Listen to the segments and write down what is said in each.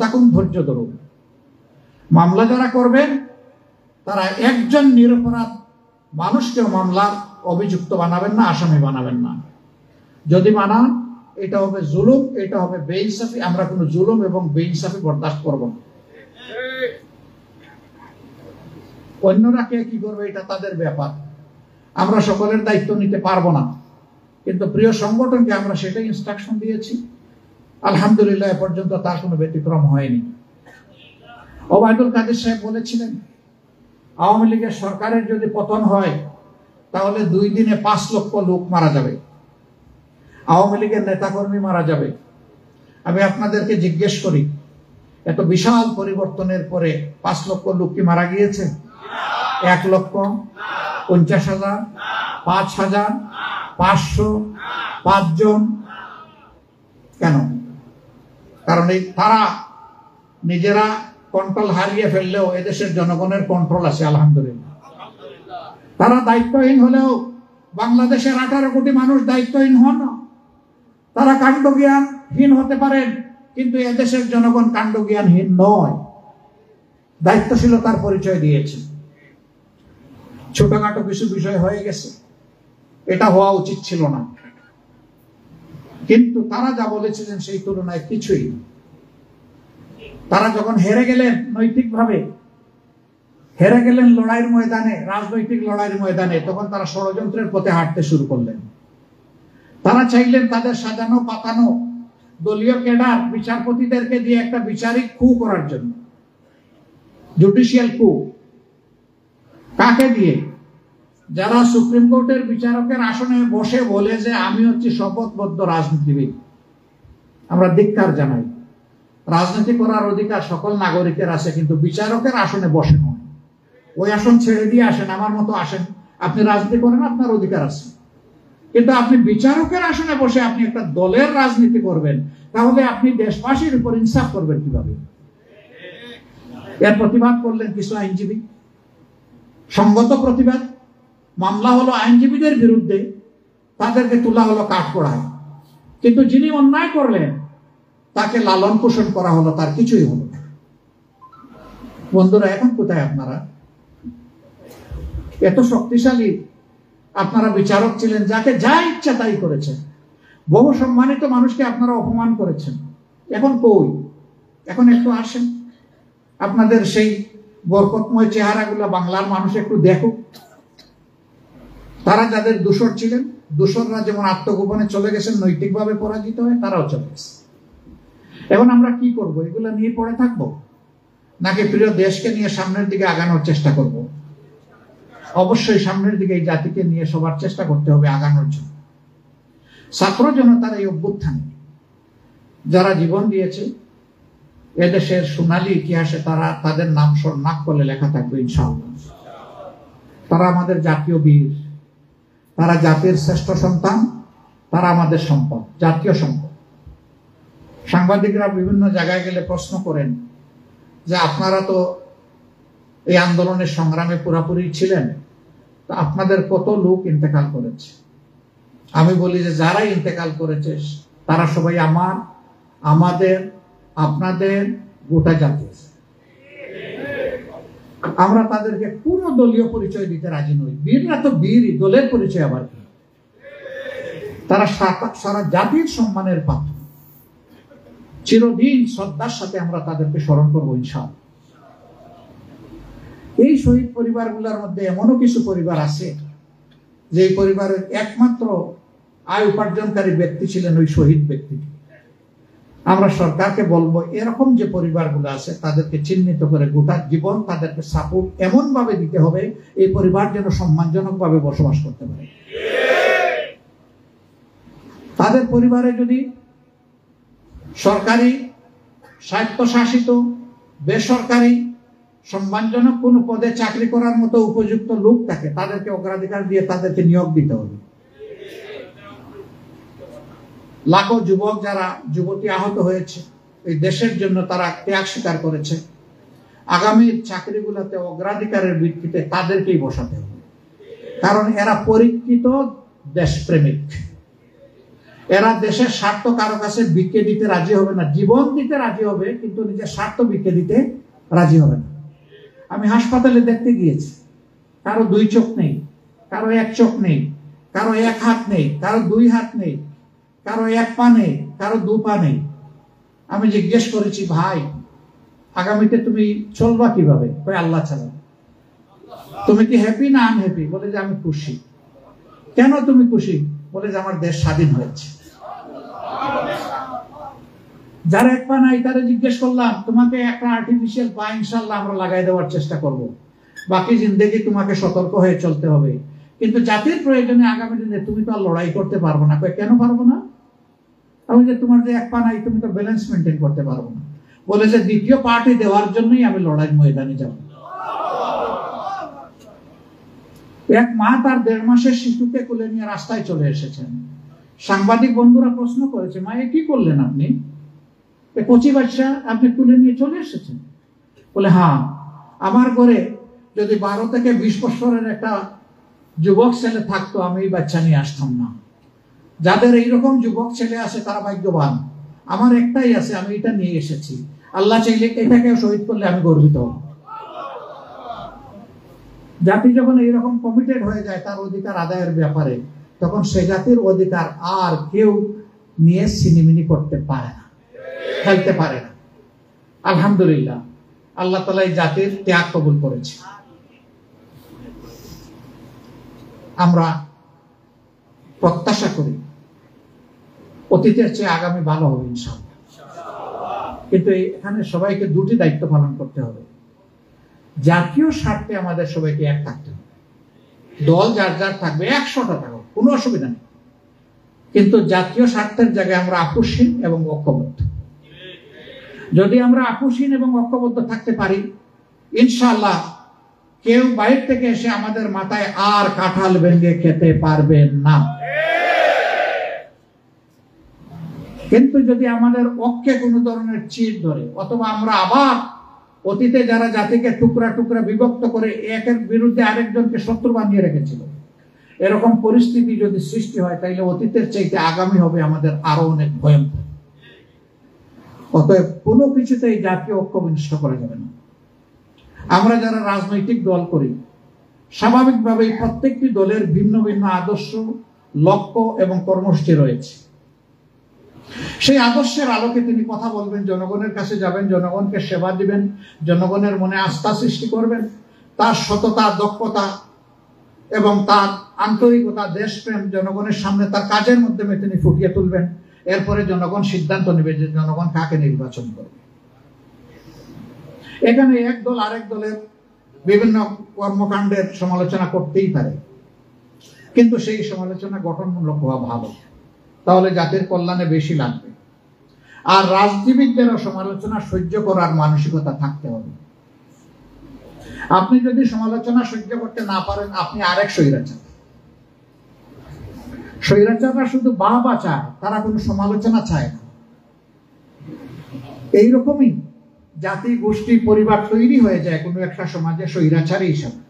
থাকুন, ধৈর্য ধরুন। মামলা যারা করবেন তারা একজন নিরপরাধ মানুষকেও মামলার অভিযুক্ত বানাবেন না, আসামি বানাবেন না। যদি বানান এটা হবে জুলুম, এটা হবে বেইনসাফি। আমরা কোনো জুলুম এবং বেইনসাফি বরদাস্ত করব না। অন্যরা কে কি করবে এটা তাদের ব্যাপার, আমরা সকলের দায়িত্ব নিতে পারবো না। কিন্তু প্রিয় সংগঠনকে আমরা সেটাই ইনস্ট্রাকশন দিয়েছি, আলহামদুলিল্লাহ এ পর্যন্ত তার কোনো ব্যতিক্রম হয়নি। ওবায়দুল কাদের সাহেব বলেছিলেন আওয়ামী লীগের সরকারের যদি পতন হয় তাহলে 2 দিনে 5 লক্ষ লোক মারা যাবে, আওয়ামী লীগের নেতাকর্মী মারা যাবে। আমি আপনাদেরকে জিজ্ঞেস করি, এত বিশাল পরিবর্তনের পরে 5 লক্ষ লোক কি মারা গিয়েছে? 1 লক্ষ, 50,000, 5,000, 500, 5 জন? কেন? কারণ এই তারা নিজেরা কন্ট্রোল হারিয়ে ফেললেও এদেশের জনগণের কন্ট্রোল আছে আলহামদুলিল্লাহ। তারা দায়িত্বহীন হলেও বাংলাদেশের 18 কোটি মানুষ দায়িত্বহীন হন না। তারা কাণ্ডজ্ঞানহীন হতে পারেন, কিন্তু এদেশের জনগণ কাণ্ডজ্ঞানহীন নয়, দায়িত্বশীলতার পরিচয় দিয়েছে। ছোটখাটো কিছু বিষয় হয়ে গেছে, এটা হওয়া উচিত ছিল না, কিন্তু তারা যা বলেছিলেন সেই তুলনায় কিছুই। তারা যখন হেরে গেলেন, নৈতিকভাবে হেরে গেলেন লড়াইয়ের ময়দানে, রাজনৈতিক লড়াইয়ের ময়দানে, তখন তারা ষড়যন্ত্রের পথে হাঁটতে শুরু করলেন। তারা চাইলেন তাদের সাজানো পাতানো দলীয় ক্যাডার বিচারপতিদেরকে দিয়ে একটা বিচারিক কু করার জন্য, জুডিশিয়াল কু। কাকে দিয়ে? যারা সুপ্রিম কোর্টের বিচারকের আসনে বসে বলে যে আমি হচ্ছি শপথবদ্ধ রাজনীতিবিদ। আমরা ধিক্কার জানাই। রাজনীতি করার অধিকার সকল নাগরিকের আছে, কিন্তু বিচারকের আসনে বসে নয়। ওই আসন ছেড়ে দিয়ে আসেন, আমার মতো আসেন, আপনি রাজনীতি করেন, আপনার অধিকার আছে। কিন্তু আপনি বিচারকের আসনে বসে আপনি একটা দলের রাজনীতি করবেন, তাহলে আপনি দেশবাসীর উপর ইনসাফ করবেন কিভাবে? এর প্রতিবাদ করলেন কিছু আইনজীবী, সঙ্গত প্রতিবাদ। মামলা হলো আইনজীবীদের বিরুদ্ধে, তাদেরকে তোলা হলো কাঠগড়ায়, কিন্তু যিনি অন্যায় করলেন তাকে লালন পোষণ করা হলো, তার কিছুই হলো না। বন্ধুরা, এখন কোথায় আপনারা? এত শক্তিশালী আপনারা বিচারক ছিলেন, যাকে যা ইচ্ছা তাই করেছেন। বহু সম্মানিত মানুষকে আপনারা অপমান করেছেন। এখন কই? এখন একটু আসেন, আপনাদের সেই বরকতময় চেহারাগুলো বাংলার মানুষ একটু দেখুক। তারা যাদের দূষর ছিলেন, দূষররা যেমন আত্মগোপনে চলে গেছেন, নৈতিকভাবে পরাজিত হয়ে তারাও চলে গেছে। এখন আমরা কি করব? এগুলো নিয়ে পড়ে থাকবো, নাকি প্রিয় দেশকে নিয়ে সামনের দিকে আগানোর চেষ্টা করব? অবশ্যই সামনের দিকে এই জাতিকে নিয়ে সবার চেষ্টা করতে হবে আগানোর জন্য। ছাত্র জনতার এই অভ্যুত্থানে যারা জীবন দিয়েছে, এদেশের সোনালী ইতিহাসে তারা তাদের নাম স্বর্ণাক্ষরে লেখা থাকবে ইনশাআল্লাহ। তারা আমাদের জাতীয় বীর, তারা জাতির শ্রেষ্ঠ সন্তান, তারা আমাদের সম্পদ, জাতীয় সম্পদ। সাংবাদিকরা বিভিন্ন জায়গায় গেলে প্রশ্ন করেন যে আপনারা তো এই আন্দোলনের সংগ্রামে পুরাপুরি ছিলেন, তো আপনাদের কত লোক ইন্তেকাল করেছে? আমি বলি যে যারাই ইন্তেকাল করেছে তারা সবাই আমার, আমাদের, আপনাদের, গোটা জাতির। আমরা তাদেরকে কোন দলীয় পরিচয় দিতে রাজি নই। বীররা তো বীরই, দলের পরিচয় আবার কি? তারা সারা জাতির সম্মানের পাত্র। চিরদিন শ্রদ্ধার সাথে আমরা তাদেরকে স্মরণ করবো ইনশাআল্লাহ। এই শহীদ পরিবারগুলোর মধ্যে এমনও কিছু পরিবার আছে যে পরিবারের একমাত্র আয় উপার্জনকারী ব্যক্তি ছিলেন ওই শহীদ ব্যক্তিটি। আমরা সরকারকে বলবো, এরকম যে পরিবারগুলো আছে তাদেরকে চিহ্নিত করে গোটা জীবন তাদেরকে সাপোর্ট এমন ভাবে দিতে হবে এই পরিবার যেন সম্মানজনক ভাবে বসবাস করতে পারে। তাদের পরিবারে যদি সরকারি, স্বায়ত্তশাসিত, বেসরকারি সম্মানজনক কোন পদে চাকরি করার মতো উপযুক্ত লোক থাকে, তাদেরকে অগ্রাধিকার দিয়ে তাদেরকে নিয়োগ দিতে হবে। লাখো যুবক যারা যুবতী আহত হয়েছে এই দেশের জন্য, তারা ত্যাগ স্বীকার করেছে, আগামী চাকরিগুলোতে অগ্রাধিকারের ভিত্তিতে তাদেরকেই বসাতে হবে। কারণ এরা পরীক্ষিত দেশপ্রেমিক, এরা দেশের স্বার্থ কারো কাছে বিক্রি দিতে রাজি হবে না, জীবন দিতে রাজি হবে কিন্তু নিজের স্বার্থ বিক্রি দিতে রাজি হবে না। আমি হাসপাতালে দেখতে গিয়েছি, কারো দুই চোখ নেই, কারো এক চোখ নেই, কারো এক হাত নেই, কারো দুই হাত নেই, কারো এক পা নেই, কারো দু পা নেই। আমি জিজ্ঞেস করেছি, ভাই আগামীতে তুমি চলবা কিভাবে? আল্লাহ ছাড়া। তুমি কি হ্যাপি না আনহ্যাপি? বলে যে আমি খুশি। কেন তুমি খুশি? বলে যে আমার দেশ স্বাধীন হয়েছে। যারা এক পা নাই তারা জিজ্ঞেস করলাম, তোমাকে একটা আর্টিফিশিয়াল পা ইনশাল্লাহ আমরা লাগাই দেওয়ার চেষ্টা করব, বাকি জিন্দেগি তোমাকে সতর্ক হয়ে চলতে হবে, কিন্তু জাতির প্রয়োজনে আগামী দিনে তুমি তো আর লড়াই করতে পারবো না। কেন পারবো না? আমি যে তোমার যে এক পা নাই, তুমি তো ব্যালেন্স মেনটেন করতে পারবো না। বলে যে দ্বিতীয় পার্টি দেওয়ার জন্যই আমি লড়াই ময়দানে যাব। এক মা তার 1.5 মাসের শিশুকে কোলে নিয়ে রাস্তায় চলে এসেছেন। সাংবাদিক বন্ধুরা প্রশ্ন করেছে, মা এ কি করলেন আপনি? কচি বাচ্চা আপনি তুলে নিয়ে চলে এসেছেন? বলে হ্যাঁ, আমার ঘরে যদি 12 থেকে 20 বছরের একটা যুবক ছেলে থাকতো আমি এই বাচ্চা নিয়ে আসতাম না। যাদের এইরকম যুবক ছেলে আছে তারা ভাগ্যবান, আমার একটাই আছে, আমি এটা নিয়ে এসেছি। আল্লাহ চাইলে এটাকে শহীদ করলে আমি গর্বিত হব। জাতি যখন এইরকম কমিটেড হয়ে যায় তার অধিকার আদায়ের ব্যাপারে, তখন সে জাতির অধিকার আর কেউ নিয়ে সিনেমিনি করতে পারে না, ফেলতে পারে না। আলহামদুলিল্লাহ, আল্লাহ তাআলা এই জাতির ত্যাগ কবুল করেছে। আমরা প্রত্যাশা করি অতীতের চেয়ে আগামী ভালো হবে ইনশাআল্লাহ। কিন্তু এখানে সবাইকে দুটি দায়িত্ব পালন করতে হবে। জাতীয় স্বার্থে আমাদের সবাইকে এক থাকতে হবে। দল যার যার থাকবে, 100টা থাকবে, কোনো অসুবিধা নেই, কিন্তু জাতীয় স্বার্থের জায়গায় আমরা আপোষহীন এবং ঐক্যবদ্ধ। যদি আমরা আপোষহীন এবং ঐক্যবদ্ধ থাকতে পারি, ইনশাআল্লাহ কেউ বাইরে থেকে এসে আমাদের মাথায় আর কাঁঠাল ভেঙে খেতে পারবেন না। কিন্তু যদি আমাদের ঐক্যে কোনো ধরনের চির ধরে, অথবা আমরা আবার অতীতে যারা জাতিকে টুকরা টুকরা বিভক্ত করে একের বিরুদ্ধে আরেকজনকে শত্রু বানিয়ে রেখেছিল, এরকম পরিস্থিতি যদি সৃষ্টি হয়, তাইলে অতীতের চাইতে আগামী হবে আমাদের আরো অনেক ভয়ঙ্কর। অতএব কোনো কিছুতেই জাতীয় ঐক্য বিনষ্ট করা যাবে না। আমরা যারা রাজনৈতিক দল করি, স্বাভাবিকভাবেই প্রত্যেকটি দলের ভিন্ন ভিন্ন আদর্শ, লক্ষ্য এবং কর্মসূচি রয়েছে। সেই আদর্শের আলোকে তিনি কথা বলবেন, জনগণের কাছে যাবেন, জনগণকে সেবা দিবেন, জনগণের মনে আস্থা সৃষ্টি করবেন। তার সততা, দক্ষতা এবং তার আন্তরিকতা, দেশপ্রেম জনগণের সামনে তার কাজের মাধ্যমে তিনি ফুটিয়ে তুলবেন। এরপরে জনগণ সিদ্ধান্ত নেবে যে জনগণ কাকে নির্বাচন করবে। এখানে এক দল আরেক দলের বিভিন্ন কর্মকাণ্ডের সমালোচনা করতেই পারে, কিন্তু সেই সমালোচনা গঠনমূলক হওয়া ভালো, তাহলে জাতির কল্যাণে বেশি লাগবে। আর রাজনীতিবিদদেরও সমালোচনা সহ্য করার মানসিকতা থাকতে হবে। আপনি যদি সমালোচনা সহ্য করতে না পারেন, আপনি আরেক স্বৈরাচার। স্বৈরাচাররা শুধু বাহবা চায়, তারা কোনো সমালোচনা চায় না। এইরকমই জাতি, গোষ্ঠী, পরিবার তৈরি হয়ে যায় কোনো একটা সমাজে স্বৈরাচারী হিসাবে,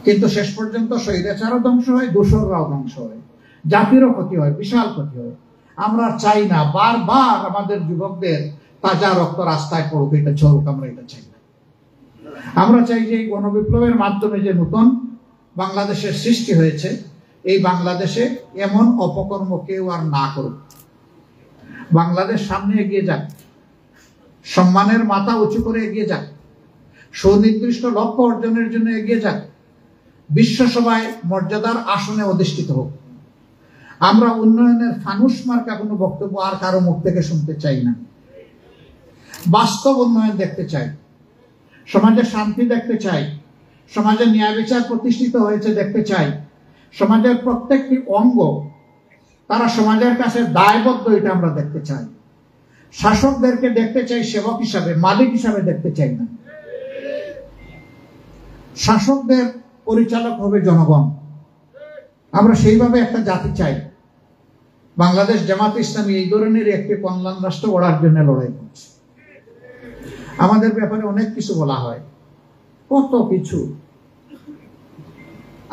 কিন্তু শেষ পর্যন্ত স্বৈরাচারও ধ্বংস হয়, দোসররাও ধ্বংস হয়, জাতিরও ক্ষতি হয়, বিশাল ক্ষতি হয়। আমরা চাই না বারবার আমাদের যুবকদের তাজা রক্ত রাস্তায় পড়ুক, এটা ঝরুক, আমরা এটা চাই না। আমরা চাই যে এই গণবিপ্লবের মাধ্যমে যে নতুন বাংলাদেশের সৃষ্টি হয়েছে, এই বাংলাদেশে এমন অপকর্ম কেউ আর না করুক। বাংলাদেশ সামনে এগিয়ে যাক, সম্মানের মাথা উঁচু করে এগিয়ে যাক, সুনির্দিষ্ট লক্ষ্য অর্জনের জন্য এগিয়ে যাক, বিশ্বসভায় মর্যাদার আসনে অধিষ্ঠিত হোক। আমরা উন্নয়নের ফানুস মার্কা কোনো বক্তব্য আর কারো মুখ থেকে শুনতে চাই না। বাস্তব উন্নয়ন দেখতে চাই, সমাজে শান্তি দেখতে চাই, সমাজে ন্যায় বিচার প্রতিষ্ঠিত হয়েছে দেখতে চাই, সমাজের প্রত্যেকটি অঙ্গ তারা সমাজের কাছে দায়বদ্ধ, এটা আমরা দেখতে চাই। শাসকদেরকে দেখতে চাই সেবক হিসাবে, মালিক হিসাবে দেখতে চাই না। শাসকদের পরিচালক হবে জনগণ। আমরা সেইভাবে একটা জাতি চাই। বাংলাদেশ জামাত ইসলামী এই ধরনের একটি কল্যাণ রাষ্ট্র গড়ার জন্য লড়াই করছে। আমাদের ব্যাপারে অনেক কিছু বলা হয়, কত কিছু।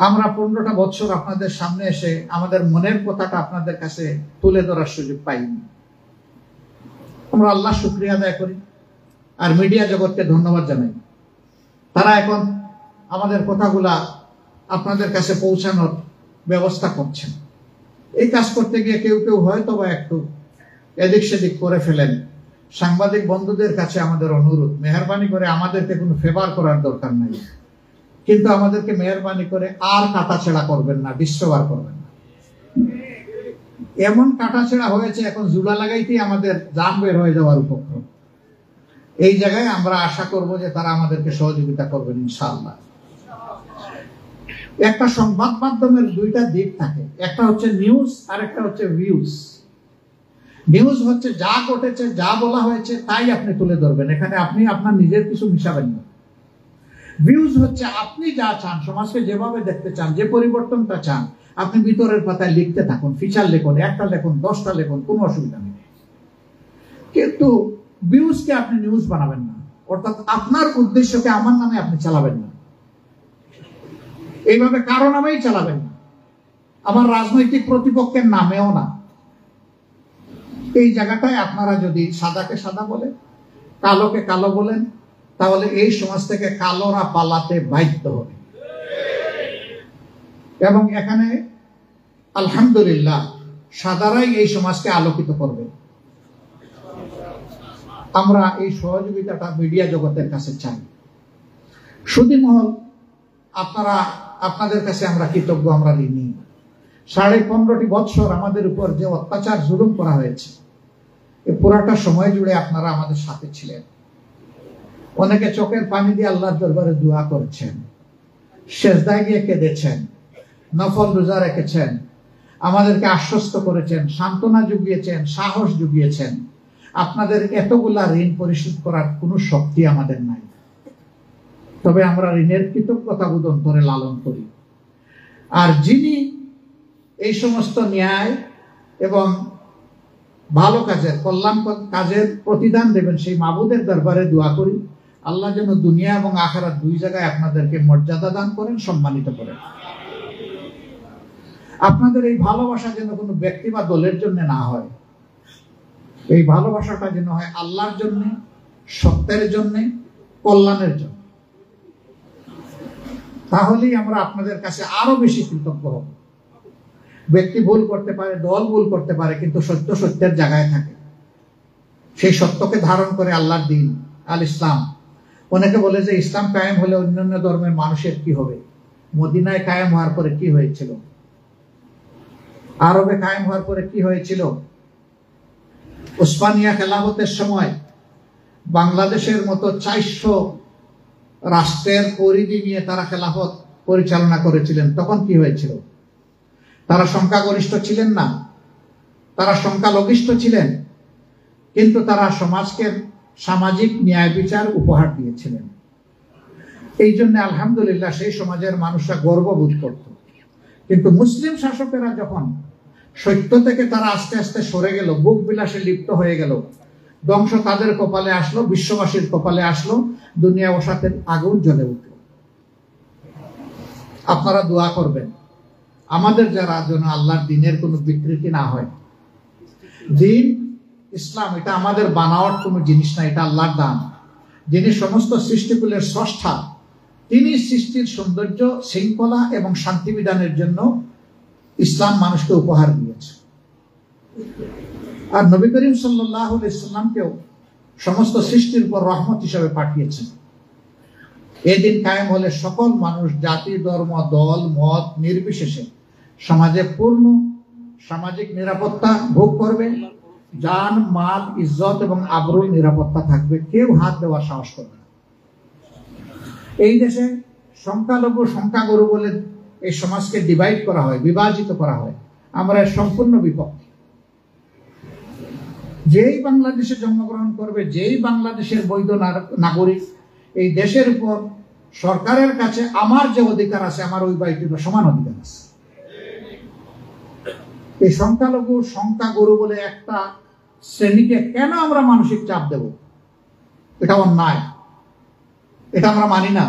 আমরা 15টা বছর আপনাদের সামনে এসে আমাদের মনের কথাটা আপনাদের কাছে তুলে ধরার সুযোগ পাইনি। আমরা আল্লাহ শুকরিয়া আদায় করি আর মিডিয়া জগৎকে ধন্যবাদ জানাই। তারা এখন আমাদের কথাগুলা আপনাদের কাছে পৌঁছানোর ব্যবস্থা করছেন। এই কাজ করতে গিয়ে কেউ কেউ হয়তো বা একটু এদিক সেদিক করে ফেলেন। সাংবাদিক বন্ধুদের কাছে আমাদের অনুরোধ, মেহরবানি করে আমাদেরকে কোনো ফেভার করার দরকার নাই, কিন্তু আমাদেরকে মেহরবানি করে আর কাটাছেড়া করবেন না, ডিস্টার্ব করবেন না। এমন কাটাছেড়া হয়েছে এখন জুলা লাগাইতেই আমাদের জান বের হয়ে যাওয়ার উপক্রম। এই জায়গায় আমরা আশা করব যে তারা আমাদেরকে সহযোগিতা করবেন ইনশাআল্লাহ। একটা সংবাদ মাধ্যমের দুইটা দিক থাকে, একটা হচ্ছে নিউজ আর একটা হচ্ছে ভিউজ। নিউজ হচ্ছে যা ঘটেছে, যা বলা হয়েছে তাই আপনি তুলে ধরবেন, এখানে আপনি আপনার নিজের কিছু মিশাবেন না। ভিউজ হচ্ছে আপনি যা চান, সমাজকে যেভাবে দেখতে চান, যে পরিবর্তনটা চান, আপনি ভিতরের পাতায় লিখতে থাকুন, ফিচার লিখুন, একটা লিখুন, 10টা লিখুন, কোনো অসুবিধা নেই। কিন্তু ভিউজকে আপনি নিউজ বানাবেন না, অর্থাৎ আপনার উদ্দেশ্যকে আমার নামে আপনি চালাবেন না, এইভাবে কারো নামেই চালাবেন না, আমার রাজনৈতিক প্রতিপক্ষের নামেও না। এই জায়গাটায় আপনারা যদি সাদাকে সাদা বলেন, কালোকে কালো বলেন, তাহলে এই সমাজ থেকে কালোরা পালাতে বাধ্য হবে। এবং এখানে আলহামদুলিল্লাহ সাদারাই এই সমাজকে আলোকিত করবে। আমরা এই সহযোগিতাটা মিডিয়া জগতের কাছে চাই। সুধী মহল, আপনাদের কাছে আমরা কৃতজ্ঞ, আমরা ঋণী। 15.5 বছর আমাদের উপর যে অত্যাচার জুলুম করা হয়েছে, এই পুরাটা সময় জুড়ে আপনারা আমাদের সাথে ছিলেন। অনেকে চোখের পানি দিয়ে আল্লাহর দরবারে দোয়া করেছেন, সেজদায় গিয়ে কেঁদেছেন, নফল রোজা রেখেছেন, আমাদেরকে আশ্বস্ত করেছেন, সান্ত্বনা জুগিয়েছেন, সাহস জুগিয়েছেন। আপনাদের এতগুলা ঋণ পরিশোধ করার কোনো শক্তি আমাদের নাই, তবে আমরা ঋণের কৃতজ্ঞতা বোধ অন্তরে লালন করি। আর যিনি এই সমস্ত ন্যায় এবং ভালো কাজের, কল্যাণ কাজের প্রতিদান দেবেন, সেই মাবুদের দরবারে দোয়া করি আল্লাহ যেন দুনিয়া এবং আখিরাত দুই জায়গায় আপনাদেরকে মর্যাদা দান করেন, সম্মানিত করেন। আপনাদের এই ভালোবাসা যেন কোনো ব্যক্তি বা দলের জন্য না হয়, এই ভালোবাসাটা যেন হয় আল্লাহর জন্য, সত্যের জন্য, কল্যাণের জন্য। তাহলেই আমরা আপনাদের কাছে আরো বেশি কৃতজ্ঞ হব। ব্যক্তি ভুল করতে পারে, দল ভুল করতে পারে, কিন্তু সত্য সত্যের জায়গায় থাকে। সেই সত্যকে ধারণ করে আল্লাহর দিন আল ইসলাম। অনেকে বলে যে ইসলাম কায়েম হলে অন্যান্য ধর্মের মানুষের কি হবে? মদিনায় কায়েম হওয়ার পরে কি হয়েছিল? আরবে কায়েম হওয়ার পরে কি হয়েছিল? উসমানিয়া খেলাফতের সময় বাংলাদেশের মতো 400 রাষ্ট্রের পরিধি নিয়ে তারা খেলাফত পরিচালনা করেছিলেন। তখন কি হয়েছিল? তারা সংখ্যাগরিষ্ঠ ছিলেন না, তারা সংখ্যালঘিষ্ঠ ছিলেন, কিন্তু তারা সমাজকে সামাজিক ন্যায় বিচার উপহার দিয়েছিলেন। এই জন্য আলহামদুলিল্লাহ সেই সমাজের মানুষরা গর্ববোধ করত। কিন্তু মুসলিম শাসকেরা যখন সত্য থেকে তারা আস্তে আস্তে সরে গেল, বুক বিলাসে লিপ্ত হয়ে গেল, ধ্বংস তাদের কপালে আসলো, বিশ্ববাসীর কপালে আসলো, দুনিয়া ওর আগুন জ্বলে উঠল। আপনারা দোয়া করবেন আমাদের যারা যেন আল্লাহর দিনের কোনো বিকৃতি না হয়। দিন ইসলাম এটা আমাদের বানাওয়ার কোনো জিনিস না, এটা আল্লাহর দান। যিনি সমস্ত সৃষ্টিকুলের স্রষ্টা, তিনি সৃষ্টির সৌন্দর্য, শৃঙ্খলা এবং শান্তি বিধানের জন্য ইসলাম মানুষকে উপহার দিয়েছে। আর নবী করিম সাল্লাল্লাহু আলাইহি সাল্লামকেও সমস্ত সৃষ্টির উপর রহমত হিসেবে পাঠিয়েছেন। এই দিন কায়েম হলে সকল মানুষ, জাতি, ধর্ম, দল, মত নির্বিশেষে সমাজে পূর্ণ সামাজিক নিরাপত্তা ভোগ করবে। জান, মাল, ইজ্জত এবং আবরুর নিরাপত্তা থাকবে, কেউ হাত দেওয়ার সাহস করবে না। এই দেশে সংখ্যালঘু সংখ্যাগুরু বলে এই সমাজকে ডিভাইড করা হয়, বিভাজিত করা হয়। আমরা সম্পূর্ণ বিপক্ষে। যেই বাংলাদেশে জন্মগ্রহণ করবে, যেই বাংলাদেশের বৈধ নাগরিক, এই দেশের উপর সরকারের কাছে আমার যে অধিকার আছে, আমার ওই ব্যক্তির সমান অধিকার আছে। এই সংখ্যালঘু সংখ্যাগুরু বলে একটা শ্রেণীকে কেন আমরা মানসিক চাপ দেব? এটা অন্যায়, এটা আমরা মানি না।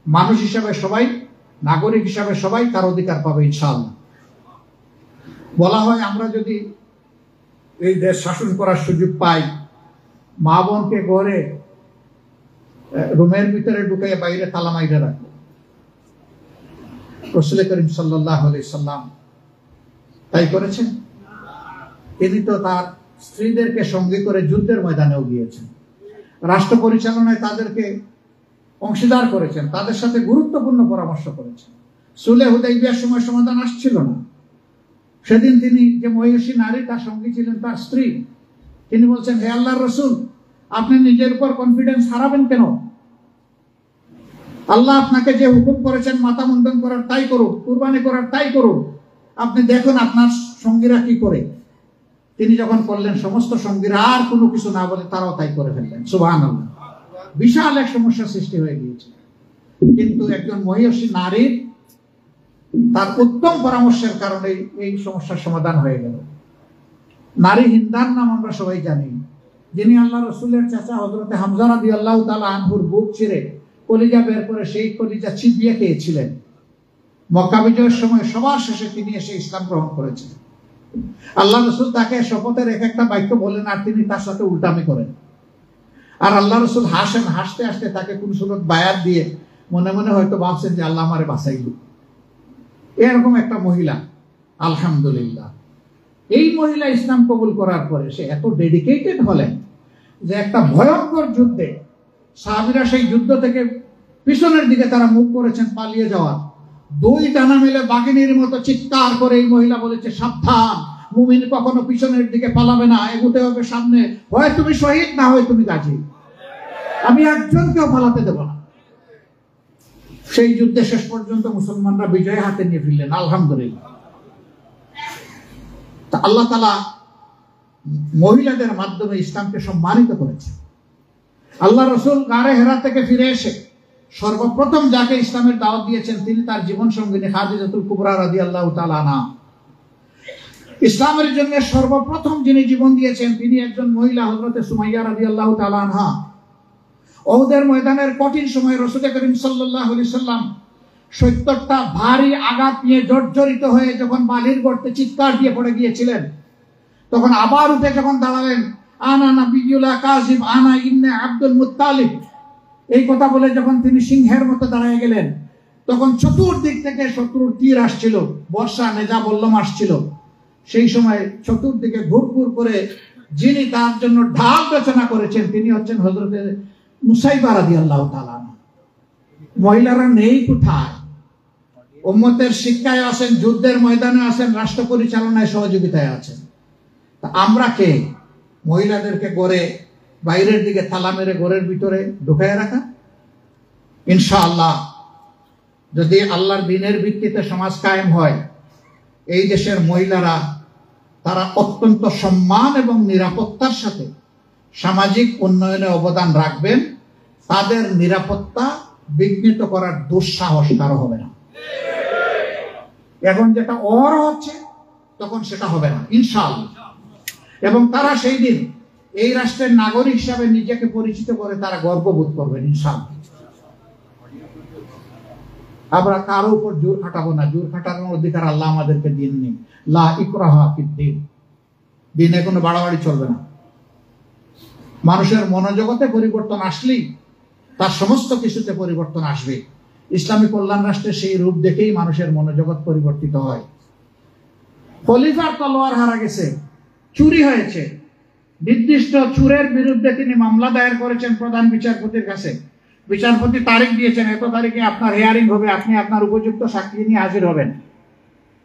মানুষ হিসাবে সবাই নাগরিক হিসাবে সবাই তার অধিকার পাবে ইনশাআল্লাহ। বলা হয় আমরা যদি এই দেশ শাসন করার সুযোগ পাই, মা বোনকে ঘরে রুমের ভিতরে ঢুকে বাইরে তালা মাইরে রাখবো। রাসূল করিম সাল্লাল্লাহু আলাইহি সাল্লাম তাই করেছেন। তিনি তো তার স্ত্রীদেরকে সঙ্গে করে যুদ্ধের ময়দানেও গিয়েছেন, রাষ্ট্র পরিচালনায় তাদেরকে অংশীদার করেছেন, তাদের সাথে গুরুত্বপূর্ণ পরামর্শ করেছেন। সুলহ হুদাইবিয়ার সময় সমাধান আসছিল না, সেদিন তিনি যে মহিষী নারী তার সঙ্গী ছিলেন তার স্ত্রী, তিনি বলছেন, হে আল্লাহর রাসূল, আপনি নিজের উপর কনফিডেন্স হারাবেন কেন? আল্লাহ আপনাকে যে হুকুম করেছেন মাথা মুন্ডন করার তাই করুন, কুরবানি করার তাই করুন, আপনি দেখুন আপনার সঙ্গীরা কি করে। তিনি যখন করলেন, সমস্ত সঙ্গীরা আর কোনো কিছু না বলে তারাও তাই করে ফেললেন। সুবহানাল্লাহ। বিশাল এক সমস্যার সৃষ্টি হয়ে গিয়েছে, কিন্তু একজন মহিষী নারীর তার উত্তম পরামর্শের কারণে এই সমস্যার সমাধান হয়ে গেল। নারী হিন্দার নাম আমরা সবাই জানি, যিনি আল্লাহ রসুলের চাচা হযরতে হামজা রাদিয়াল্লাহু তাআলা আনহুর বুক চিরে কলিজা বের করে সেই কলিজা চিবিয়ে খেয়েছিলেন। মক্কা বিজয়ের সময় সবার শেষে তিনি এসে ইসলাম গ্রহণ করেছেন। আল্লাহ রসুল তাকে শপথের এক একটা বাক্য বলেন আর তিনি তার সাথে উল্টামি করেন, আর আল্লাহ রসুল হাসেন, হাসতে হাসতে তাকে কোন সুরত বায়াত দিয়ে মনে মনে হয়তো ভাবছেন যে আল্লাহ আমারে বাঁচাইল। এরকম একটা মহিলা, আলহামদুলিল্লাহ, এই মহিলা ইসলাম কবুল করার পরে সে এত ডেডিকেটেড হলেন যে একটা ভয়ঙ্কর যুদ্ধে সাহাবীরা সেই যুদ্ধ থেকে পিছনের দিকে তারা মুখ করেছেন পালিয়ে যাওয়ার, দুই ডানা মেলে বাঘিনীর মতো চিৎকার করে এই মহিলা বলেছে, সাবধান, মুমিন কখনো পিছনের দিকে পালাবে না, এগোতে হবে সামনে, হয় তুমি শহীদ না হয় তুমি গাজী, আমি একজনকেও পালাতে দেব না। সেই যুদ্ধে শেষ পর্যন্ত মুসলমানরা বিজয় হাতে নিয়ে ফিরলেন, আলহামদুলিল্লাহ। আল্লাহ তাআলা মহিলাদের মাধ্যমে ইসলামকে সম্মানিত করেছে। আল্লাহ রসুল গারে হেরা থেকে ফিরে এসে সর্বপ্রথম যাকে ইসলামের দাওয়াত দিয়েছেন তিনি তার জীবন সঙ্গিনী খাদিজাতুল কুবরা রাদিয়াল্লাহু তাআলা আনহা। ইসলামের জন্য সর্বপ্রথম যিনি জীবন দিয়েছেন তিনি একজন মহিলা হযরতে সুমাইয়া রাদিয়াল্লাহু তাআলা আনহা। উহুদের ময়দানের কঠিন সময় রাসূল করিম সাল্লাল্লাহু আলাইহি সাল্লাম ৭০টা ভারী আঘাত নিয়ে জর্জরিত হয়ে যখন বালির গর্তে চিৎকার দিয়ে পড়ে গিয়েছিলেন, তখন আবার উঠে যখন দাঁড়ালেন, আনা নাবিয়ুল্লাহ কাযিব, আনা ইবনে আব্দুল মুত্তালিব, এই কথা বলে যখন তিনি সিংহের মতো দাঁড়িয়ে গেলেন, তখন চতুর্দিক থেকে শত্রুর তীর আসছিল, বর্ষা নেজা বল্লম আসছিল। সেই সময় চতুর্দিকে ঘুরঘুর করে যিনি তার জন্য ঢাল রচনা করেছেন তিনি হচ্ছেন হযরতে নুসাইবা রাদিয়াল্লাহু তাআলা। মহিলারা নেই কোথায়? উম্মতের শিক্ষায় আছেন, যুদ্ধের ময়দানে আছেন, রাষ্ট্র পরিচালনায় সহযোগিতায় আছেন। তা আমরা কে? মহিলাদেরকে গড়ে বাইরের দিকে তালা মেরে ঘরের ভিতরে ঢুকায় রাখা? ইনশাআল্লাহ যদি আল্লাহর দ্বীনের ভিত্তিতে সমাজ কায়েম হয়, এই দেশের মহিলারা তারা অত্যন্ত সম্মান এবং নিরাপত্তার সাথে সামাজিক উন্নয়নে অবদান রাখবেন। তাদের নিরাপত্তা বিঘ্নিত করার দুঃসাহস কারো হবে না। এখন যেটা ওর হচ্ছে তখন সেটা হবে না ইনশাআল্লাহ। এবং তারা সেই দিন এই রাষ্ট্রের নাগরিক হিসাবে নিজেকে পরিচিত করে তারা গর্ববোধ করবেন ইনশাআল্লাহ। আমরা কারো উপর জোর খাটাবো না, জোর খাটানোর অধিকার আল্লাহ আমাদেরকে দেননি। লা ইকরাহা ফিদ্দীন, দিনে কোনো বাড়াবাড়ি চলবে না। মানুষের মনোজগতে পরিবর্তন আসলেই তার সমস্ত কিছুতে পরিবর্তন আসবে। ইসলামী কল্যাণ রাষ্ট্রের সেই রূপ দেখেই মানুষের মনোজগৎ পরিবর্তিত হয়। খলিফার তলোয়ার হারা গেছে, চুরি হয়েছে, নির্দিষ্ট চুরের বিরুদ্ধে তিনি মামলা দায়ের করেছেন প্রধান বিচারপতির কাছে। বিচারপতি তারিখ দিয়েছেন, এত তারিখে আপনার হিয়ারিং হবে, আপনি আপনার উপযুক্ত সাক্ষী নিয়ে হাজির হবেন।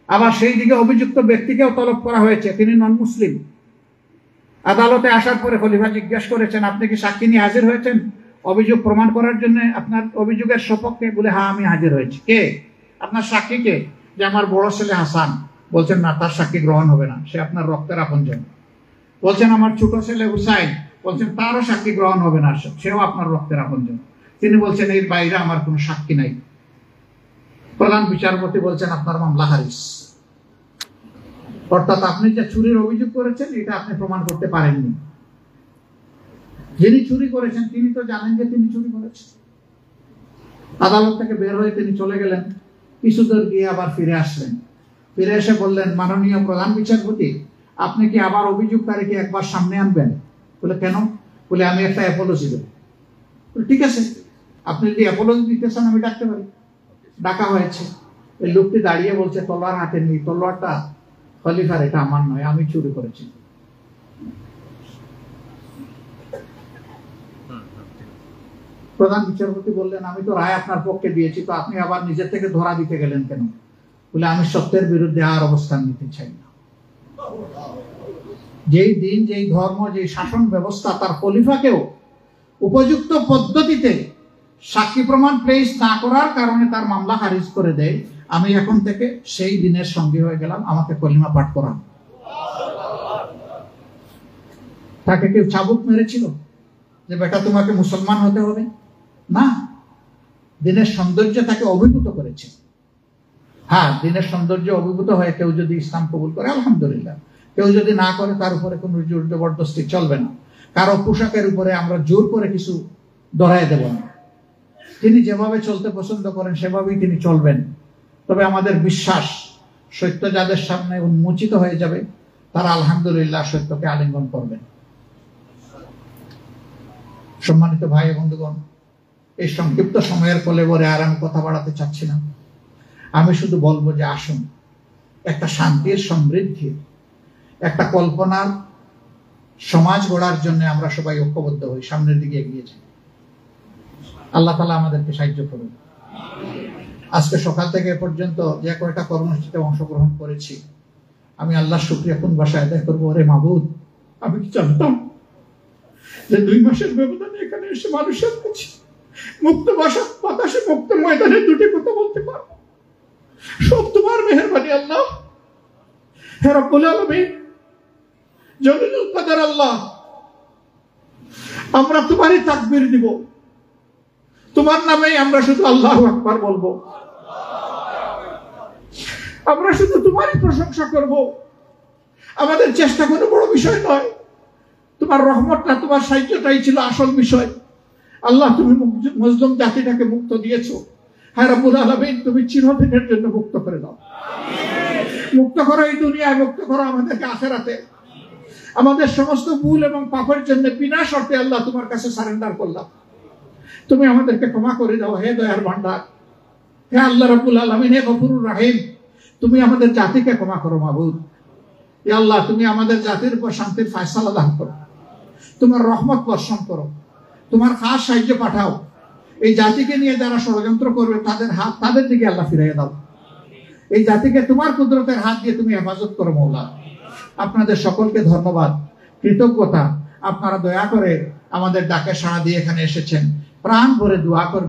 আবার সেই দিকে অভিযুক্ত ব্যক্তিকেও তলব করা হয়েছে, তিনি নন মুসলিম। আদালতে আসার পরে খলিফা জিজ্ঞাসা করেছেন, আপনি কি সাক্ষী নিয়ে হাজির হয়েছেন অভিযোগ প্রমাণ করার জন্য? আপনার অভিযোগের সপক্ষে? বলে হ্যাঁ আমি হাজির হয়েছি। কে? আপনার সাক্ষী কে? যে আমার বড় ছেলে হাসান। বলছেন না, তার সাক্ষী গ্রহণ হবে না, সে আপনার রক্তের আপনজন। বলছেন আমার ছোট ছেলে হুসাইন। বলছেন তারও সাক্ষী গ্রহণ হবে না, সেও আপনার রক্তের আপনজন। তিনি বলছেন এর বাইরে আমার কোনো সাক্ষী নাই। প্রধান বিচারপতি বলছেন আপনার মামলা খারিজ। অর্থাৎ আপনি যে চুরির অভিযোগ করেছেন এটা আপনি প্রমাণ করতে পারেননি। যিনি চুরি করেছেন তিনি তো জানেন যে তিনি চুরি করেছেন। আদালত থেকে বের হয়ে তিনি চলে গেলেন। কিছু দূর গিয়ে আবার ফিরে আসলেন। ফিরে এসে বললেন, মাননীয় প্রধান বিচারপতি, আপনি কি আবার অভিযোগকারীকে একবার সামনে আনবেন? বলে, কেন? বলে, আমি একটা অ্যাপোলজি দেব। ঠিক আছে, আপনি যদি অ্যাপোলজি দিতে চান আমি ডাকতে পারি। ডাকা হয়েছে। এই লোকটি দাঁড়িয়ে বলছে, তলোয়ার হাতে নেই, তলোয়ারটা খলিফার, এটা আমার নয়, আমি চুরি করেছি। প্রধান বিচারপতি বললেন, আমি তো রায় আপনার পক্ষে দিয়েছি, তো আপনি আবার নিজের থেকে ধরা দিতে গেলেন কেন? বলে, আমি সত্যের বিরুদ্ধে আর অবস্থান নিতে চাই না। যেই দিন, যেই ধর্ম, যেই শাসন ব্যবস্থা তার খলিফাকেও উপযুক্ত পদ্ধতিতে সাক্ষী প্রমাণ পেশ না করার কারণে তার মামলা খারিজ করে দেয়, আমি এখন থেকে সেই দিনের সঙ্গী হয়ে গেলাম, আমাকে কলিমা পাঠ করান। তাকে কেউ চাবুক মেরেছিল যে বেটা তোমাকে মুসলমান হতে হবে? না, দিনের সৌন্দর্য তাকে অভিভূত করেছে। হ্যাঁ, দিনের সৌন্দর্য অভিভূত হয়ে কেউ যদি ইসলাম কবুল করে আলহামদুলিল্লাহ, কেউ যদি না করে তার উপরে কোনো জোর জবরদস্তি চলবে না। কারো পোশাকের উপরে আমরা জোর করে কিছু ধরায় দেব না। তিনি যেভাবে চলতে পছন্দ করেন সেভাবেই তিনি চলবেন। তবে আমাদের বিশ্বাস, সত্য যাদের সামনে উন্মোচিত হয়ে যাবে তারা আলহামদুলিল্লাহ সত্যকে আলিঙ্গন করবেন। সম্মানিত ভাই বন্ধুগণ, এই সংক্ষিপ্ত সময়ের কলেবরে আর আমি কথা বাড়াতে চাচ্ছি না। আমি শুধু বলবো যে আসুন একটা শান্তির, সমৃদ্ধির, একটা কল্পনার সমাজ গড়ার জন্য আমরা সবাই ঐক্যবদ্ধ হই, সামনের দিকে এগিয়ে যাই। আল্লাহ তাআলা আমাদেরকে সাহায্য করুন। আজকে সকাল থেকে এ পর্যন্ত যে কয়টা কর্মসূচিতে অংশগ্রহণ করেছি, আমি আল্লাহর শুকরিয়া কোন ভাষায় আদায় করবো? ওরে মাবুদ, আমি কি জানতাম যে 2 মাসের ব্যবধানে এখানে এসে মানুষের কাছে মুক্ত ভাষা, বাতাসে মুক্ত ময়দানে দুটি কথা বলতে পারবো? সব তোমার মেহেরবানি আল্লাহ। হে রব্বুল আলামিন, জলিলুল কদর আল্লাহ, আমরা তোমারই তাকবীর দিব, তোমার নামেই আমরা শুধু আল্লাহু আকবার বলবো, আমরা শুধু তোমারই প্রশংসা করব। আমাদের চেষ্টা কোনো বড় বিষয় নয়, তোমার রহমতটা, তোমার সাহায্যটাই ছিল আসল বিষয়। আল্লাহ, তুমি মুসলিম জাতিটাকে মুক্ত দিয়েছো। হ্যাঁ রব্বুল আলামিন, তুমি চিরদিনের জন্য মুক্ত করে দাও। মুক্ত করো এই দুনিয়ায়, মুক্ত করো আমাদেরকে আখিরাতে। আমাদের সমস্ত ভুল এবং পাপের জন্য বিনা শর্তে আল্লাহ তোমার কাছে সারেন্ডার করলাম। তুমি আমাদেরকে ক্ষমা করে দাও হে দয়ার ভান্ডার। হে আল্লাহ রাব্বুল আলামিন, হে গফুরুর রহিম, তুমি আমাদের জাতিকে ক্ষমা করো মাবুদ। হে আল্লাহ, তুমি আমাদের জাতির উপর শান্তির ফয়সালা দান করো, তোমার রহমত বর্ষণ করো, তোমার খাস সাহায্য পাঠাও। এই জাতিকে নিয়ে যারা ষড়যন্ত্র করবে তাদের হাত তাদের দিকে আল্লাহ ফিরিয়ে দাও। এই জাতিকে তোমার কুদরতের হাত দিয়ে তুমি হেফাজত করো মওলা। আপনাদের সকলকে ধন্যবাদ, কৃতজ্ঞতা। আপনারা দয়া করে আমাদের ডাকে সাড়া দিয়ে এখানে এসেছেন। প্রাণ ভরে দোয়া করবেন।